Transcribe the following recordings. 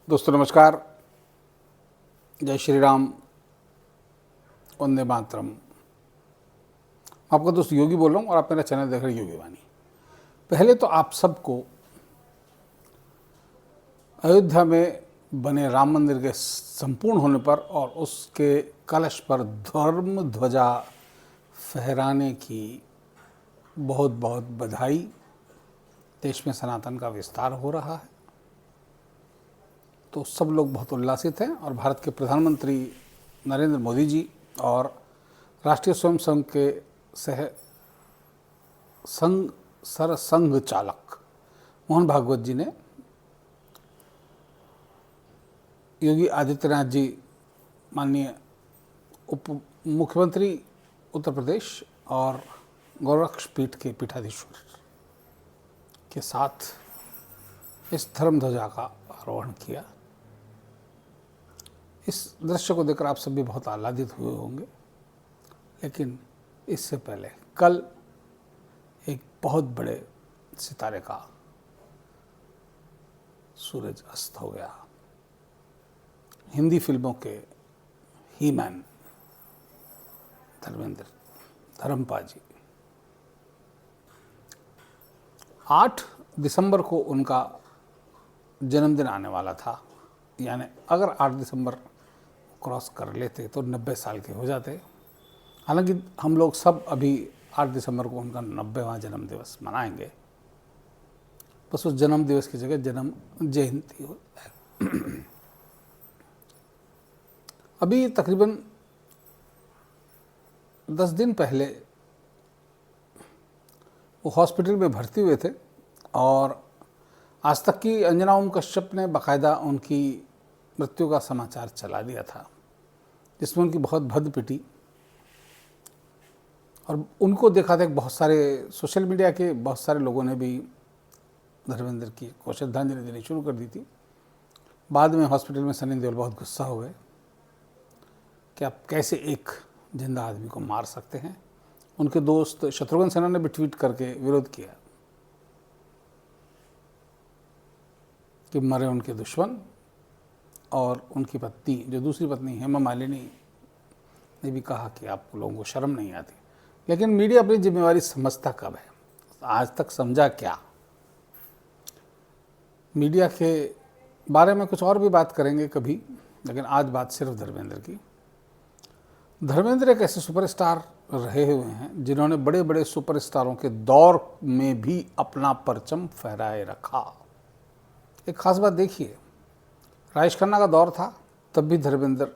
दोस्तों नमस्कार, जय श्री राम, वंदे मातरम। आपका दोस्त योगी बोल रहा हूँ और आप मेरा चैनल देख रहे हैं योगी वाणी। पहले तो आप सबको अयोध्या में बने राम मंदिर के संपूर्ण होने पर और उसके कलश पर धर्म ध्वजा फहराने की बहुत बहुत बधाई। देश में सनातन का विस्तार हो रहा है, तो सब लोग बहुत उल्लासित हैं और भारत के प्रधानमंत्री नरेंद्र मोदी जी और राष्ट्रीय स्वयं संघ के सरसंघ चालक मोहन भागवत जी ने योगी आदित्यनाथ जी, माननीय उप मुख्यमंत्री उत्तर प्रदेश और गोरक्ष पीठ के पीठाधीश्वर के साथ इस धर्म ध्वजा का आरोहण किया। इस दृश्य को देखकर आप सब भी बहुत आह्लादित हुए होंगे, लेकिन इससे पहले कल एक बहुत बड़े सितारे का सूरज अस्त हो गया। हिंदी फिल्मों के ही मैन धर्मेंद्र धर्मपा जी, 8 दिसंबर को उनका जन्मदिन आने वाला था। यानी अगर 8 दिसंबर क्रॉस कर लेते तो 90 साल के हो जाते। हालांकि हम लोग सब अभी 8 दिसंबर को उनका 90वां जन्म दिवस मनाएंगे, बस उस जन्म दिवस की जगह जन्म जयंती हो जाए। अभी तकरीबन 10 दिन पहले वो हॉस्पिटल में भर्ती हुए थे और आज तक की अंजना ओम कश्यप ने बाकायदा उनकी मृत्यु का समाचार चला दिया था, जिसमें उनकी बहुत भद्द पिटी और उनको देखा था। बहुत सारे सोशल मीडिया के बहुत सारे लोगों ने भी धर्मेंद्र की को श्रद्धांजलि देनी शुरू कर दी थी। बाद में हॉस्पिटल में सनी देओल बहुत गुस्सा हो गए कि आप कैसे एक जिंदा आदमी को मार सकते हैं। उनके दोस्त शत्रुघ्न सिन्हा ने भी ट्वीट करके विरोध किया कि मरे उनके दुश्मन। और उनकी पत्नी, जो दूसरी पत्नी हेमा मालिनी, ने भी कहा कि आप लोगों को शर्म नहीं आती। लेकिन मीडिया अपनी जिम्मेवारी समझता कब है? आज तक समझा क्या? मीडिया के बारे में कुछ और भी बात करेंगे कभी, लेकिन आज बात सिर्फ धर्मेंद्र की। धर्मेंद्र एक ऐसे सुपरस्टार रहे हुए हैं जिन्होंने बड़े बड़े सुपरस्टारों के दौर में भी अपना परचम फहराए रखा। एक खास बात देखिए, राजेश खन्ना का दौर था, तब भी धर्मेंद्र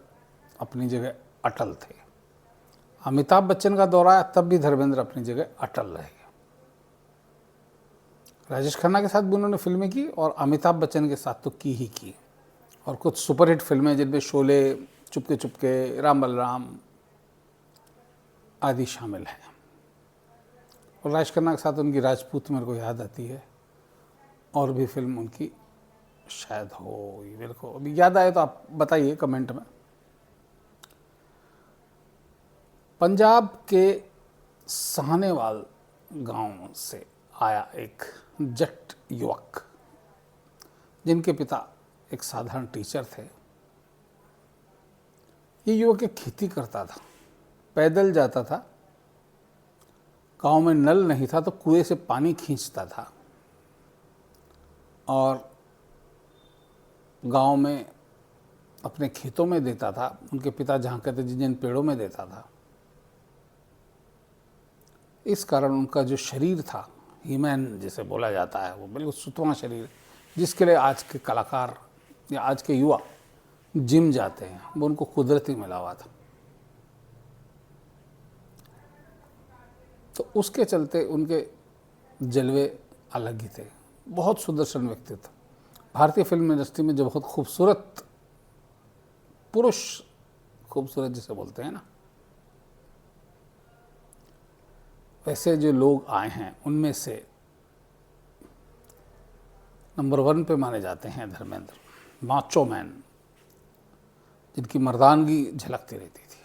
अपनी जगह अटल थे। अमिताभ बच्चन का दौर आया, तब भी धर्मेंद्र अपनी जगह अटल रहे। राजेश खन्ना के साथ भी उन्होंने फिल्में की और अमिताभ बच्चन के साथ तो की ही की। और कुछ सुपरहिट फिल्में जिनमें शोले, चुपके चुपके, राम बलराम आदि शामिल हैं। और राजेश खन्ना के साथ उनकी राजपूत मेरे को याद आती है, और भी फिल्म उनकी शायद हो, मेरे को अभी याद आए तो आप बताइए कमेंट में। पंजाब के साहनेवाल गांव से आया एक जट युवक, जिनके पिता एक साधारण टीचर थे। ये युवक एक खेती करता था, पैदल जाता था, गांव में नल नहीं था तो कुएं से पानी खींचता था और गांव में अपने खेतों में देता था। उनके पिता जहाँ कहते जिन जिन पेड़ों में देता था। इस कारण उनका जो शरीर था, हीमैन जिसे बोला जाता है, वो बिल्कुल सुतवां शरीर, जिसके लिए आज के कलाकार या आज के युवा जिम जाते हैं, वो उनको कुदरती मिला हुआ था। तो उसके चलते उनके जलवे अलग ही थे। बहुत सुदर्शन व्यक्तित्व। भारतीय फिल्म इंडस्ट्री में जो बहुत खूबसूरत पुरुष, खूबसूरत जिसे बोलते हैं ना, वैसे जो लोग आए हैं उनमें से नंबर 1 पे माने जाते हैं धर्मेंद्र। माचो मैन, जिनकी मर्दानगी झलकती रहती थी।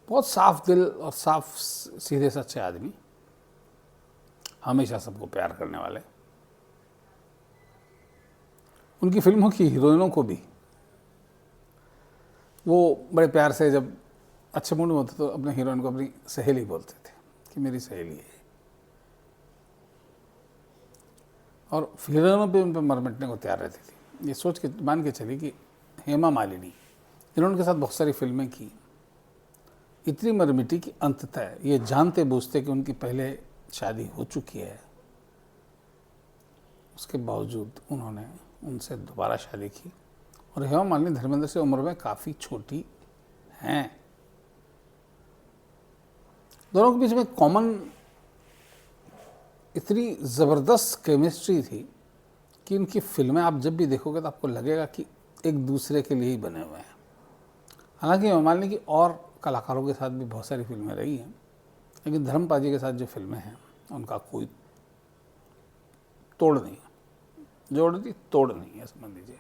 बहुत साफ दिल और साफ सीधे सच्चे आदमी, हमेशा सबको प्यार करने वाले। उनकी फिल्मों की हीरोइनों को भी वो बड़े प्यार से जब अच्छे मूड में होते तो अपने हीरोइन को अपनी सहेली बोलते थे कि मेरी सहेली है, और हीरोइनों पे उन पर मर मिटने को तैयार रहती थी। ये सोच के मान के चली कि हेमा मालिनी, जिन्होंने उनके साथ बहुत सारी फिल्में की, इतनी मर मिटी कि अंततः ये जानते बूझते कि उनकी पहले शादी हो चुकी है, उसके बावजूद उन्होंने उनसे दोबारा शादी की। और हेमा मालिनी धर्मेंद्र से उम्र में काफ़ी छोटी हैं। दोनों के बीच में कॉमन इतनी ज़बरदस्त केमिस्ट्री थी कि उनकी फिल्में आप जब भी देखोगे तो आपको लगेगा कि एक दूसरे के लिए ही बने हुए हैं। हालांकि हेमा मालिनी की और कलाकारों के साथ भी बहुत सारी फिल्में रही हैं, लेकिन धर्मपाल जी के साथ जो फिल्में हैं उनका कोई तोड़ नहीं है, जोड़ दी तोड़ नहीं है, समझ लीजिए।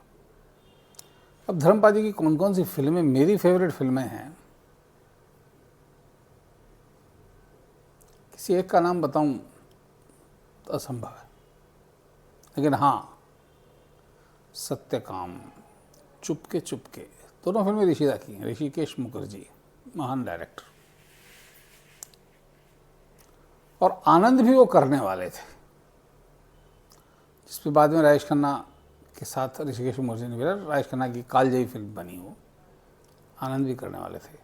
अब धर्मपाल जी की कौन कौन सी फिल्में मेरी फेवरेट फिल्में हैं, किसी एक का नाम बताऊं तो असंभव है, लेकिन हाँ, सत्यकाम, चुपके चुपके, दोनों फिल्में ऋषिदा की हैं। ऋषिकेश मुखर्जी महान डायरेक्टर, और आनंद भी वो करने वाले थे, जिस पे बाद में राजेश खन्ना के साथ ऋषिकेश मुखर्जी ने मिला, राजेश खन्ना की कालजयी फिल्म बनी, वो आनंद भी करने वाले थे।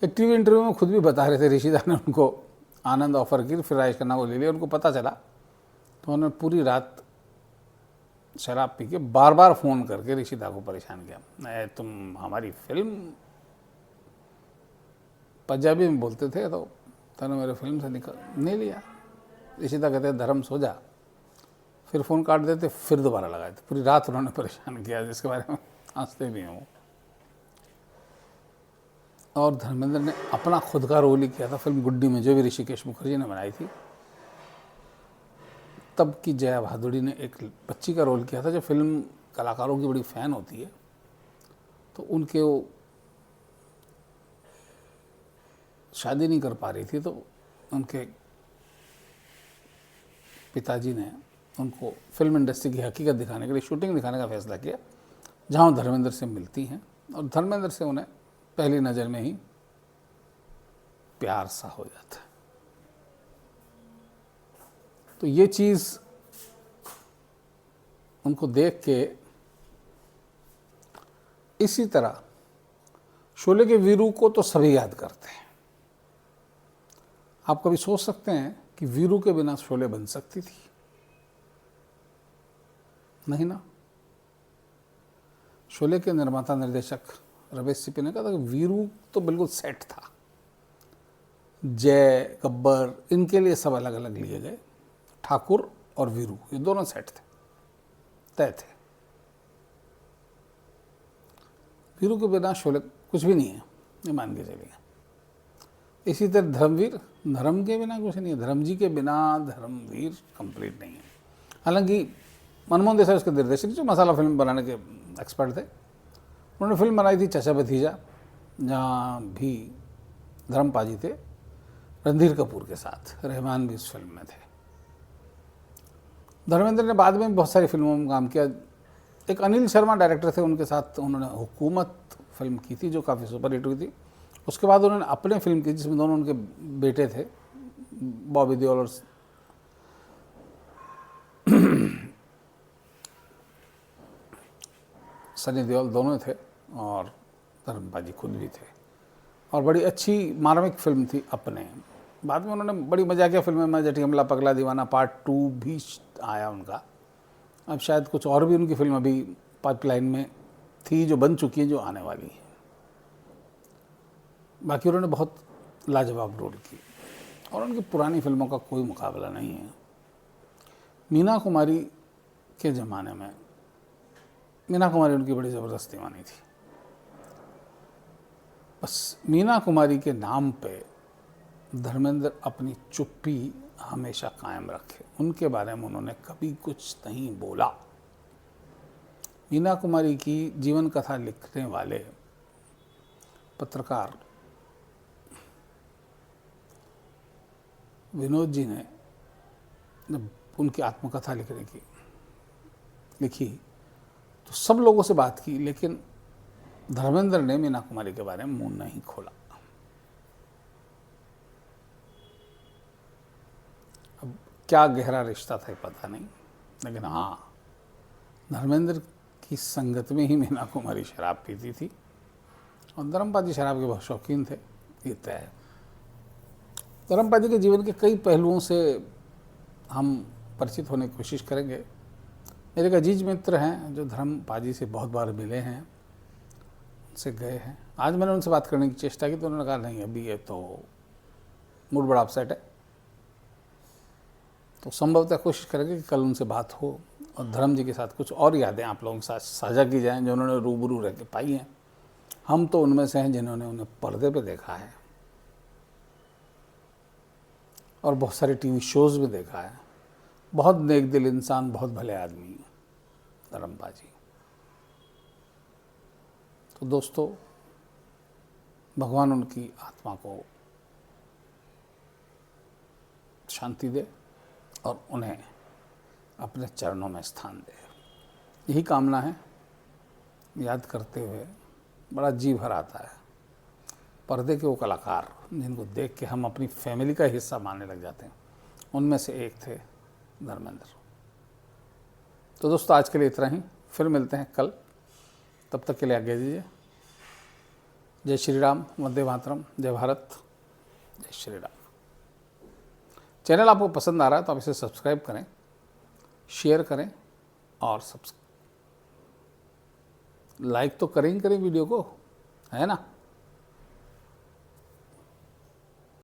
एक टीवी इंटरव्यू में खुद भी बता रहे थे, ऋषिदा ने उनको आनंद ऑफर की, फिर राजेश खन्ना को ले लिया। उनको पता चला तो उन्होंने पूरी रात शराब पी के बार बार फ़ोन करके ऋषिदा को परेशान किया, तुम हमारी फिल्म, पंजाबी में बोलते थे, तो तूने मेरे फिल्म से निकल नहीं लिया। ऋषिदा कहते धर्म सो जा, फिर फ़ोन काट देते, फिर दोबारा लगाए थे। पूरी रात उन्होंने परेशान किया, जिसके बारे में हंसते भी हूँ। और धर्मेंद्र ने अपना खुद का रोल ही किया था फिल्म गुड्डी में, जो भी ऋषिकेश मुखर्जी ने बनाई थी। तब की जया भादुड़ी ने एक बच्ची का रोल किया था, जो फिल्म कलाकारों की बड़ी फ़ैन होती है, तो उनके वो शादी नहीं कर पा रही थी, तो उनके पिताजी ने उनको फिल्म इंडस्ट्री की हकीकत दिखाने के लिए शूटिंग दिखाने का फैसला किया, जहाँ धर्मेंद्र से मिलती हैं, और धर्मेंद्र से उन्हें पहली नज़र में ही प्यार सा हो जाता है। तो ये चीज़ उनको देख के, इसी तरह शोले के वीरू को तो सभी याद करते हैं। आप कभी सोच सकते हैं कि वीरू के बिना शोले बन सकती थी? नहीं ना। शोले के निर्माता निर्देशक रमेश सिप्पी ने कहा था कि वीरू तो बिल्कुल सेट था, जय गब्बर इनके लिए सब अलग अलग लिए गए, ठाकुर और वीरू ये दोनों सेट थे, तय थे। वीरू के बिना शोले कुछ भी नहीं है, ये मान के चलिए। इसी तरह धर्मवीर, धर्म के बिना कुछ नहीं है, धर्म जी के बिना धर्मवीर कंप्लीट नहीं है। हालांकि मनमोहन देसाई उसके निर्देशक, जो मसाला फिल्म बनाने के एक्सपर्ट थे, उन्होंने फिल्म बनाई थी चाचा भतीजा, जहाँ भी धर्मपाल जी थे रणधीर कपूर के साथ, रहमान भी उस फिल्म में थे। धर्मेंद्र ने बाद में बहुत सारी फिल्मों में काम किया। एक अनिल शर्मा डायरेक्टर थे, उनके साथ उन्होंने हुकूमत फिल्म की थी, जो काफ़ी सुपरहिट हुई थी। उसके बाद उन्होंने अपने फिल्म की, जिसमें दोनों उनके बेटे थे, बॉबी देओल और सनी देओल दोनों थे, और धर्मपाल जी खुद भी थे, और बड़ी अच्छी मार्मिक फिल्म थी अपने। बाद में उन्होंने बड़ी मजाकिया फिल्में में जटी हमला पगला दीवाना पार्ट 2 भी आया उनका। अब शायद कुछ और भी उनकी फिल्म अभी पाइपलाइन में थी, जो बन चुकी है, जो आने वाली है। बाकी उन्होंने बहुत लाजवाब रोल की, और उनकी पुरानी फिल्मों का कोई मुकाबला नहीं है। मीना कुमारी के ज़माने में मीना कुमारी उनकी बड़ी ज़बरदस्त दीवानी थी। बस मीना कुमारी के नाम पे धर्मेंद्र अपनी चुप्पी हमेशा कायम रखे, उनके बारे में उन्होंने कभी कुछ नहीं बोला। मीना कुमारी की जीवन कथा लिखने वाले पत्रकार विनोद जी ने जब उनकी आत्मकथा लिखने की लिखी, तो सब लोगों से बात की, लेकिन धर्मेंद्र ने मीना कुमारी के बारे में मुंह नहीं खोला। अब क्या गहरा रिश्ता था पता नहीं, लेकिन हाँ, धर्मेंद्र की संगत में ही मीना कुमारी शराब पीती थी और धर्मपाल जी शराब के बहुत शौकीन थे, ये तय है। धर्मपाल जी के जीवन के कई पहलुओं से हम परिचित होने की कोशिश करेंगे। मेरे एक अजीज मित्र हैं जो धर्मपाल जी से बहुत बार मिले हैं, उनसे गए हैं। आज मैंने उनसे बात करने की चेष्टा की तो उन्होंने कहा नहीं, अभी ये तो मूड बड़ा अपसेट है, तो संभवतः कोशिश करेंगे कि कल उनसे बात हो और धर्म जी के साथ कुछ और यादें आप लोगों के साथ साझा की जाएं जो उन्होंने रूबरू रह के पाई हैं। हम तो उनमें से हैं जिन्होंने उन्हें पर्दे पे देखा है और बहुत सारे टीवी शोज़ में देखा है। बहुत नेक दिल इंसान, बहुत भले आदमी धर्मपाल जी। तो दोस्तों, भगवान उनकी आत्मा को शांति दे और उन्हें अपने चरणों में स्थान दे, यही कामना है। याद करते हुए बड़ा जी भर आता है। पर्दे के वो कलाकार जिनको देख के हम अपनी फैमिली का हिस्सा मानने लग जाते हैं, उनमें से एक थे धर्मेंद्र। तो दोस्तों, आज के लिए इतना ही, फिर मिलते हैं कल। तब तक के लिए आज्ञा दीजिए। जय श्री राम, वंदे मातरम, जय भारत, जय श्री राम। चैनल आपको पसंद आ रहा है तो आप इसे सब्सक्राइब करें, शेयर करें और लाइक तो करें ही करें वीडियो को, है ना।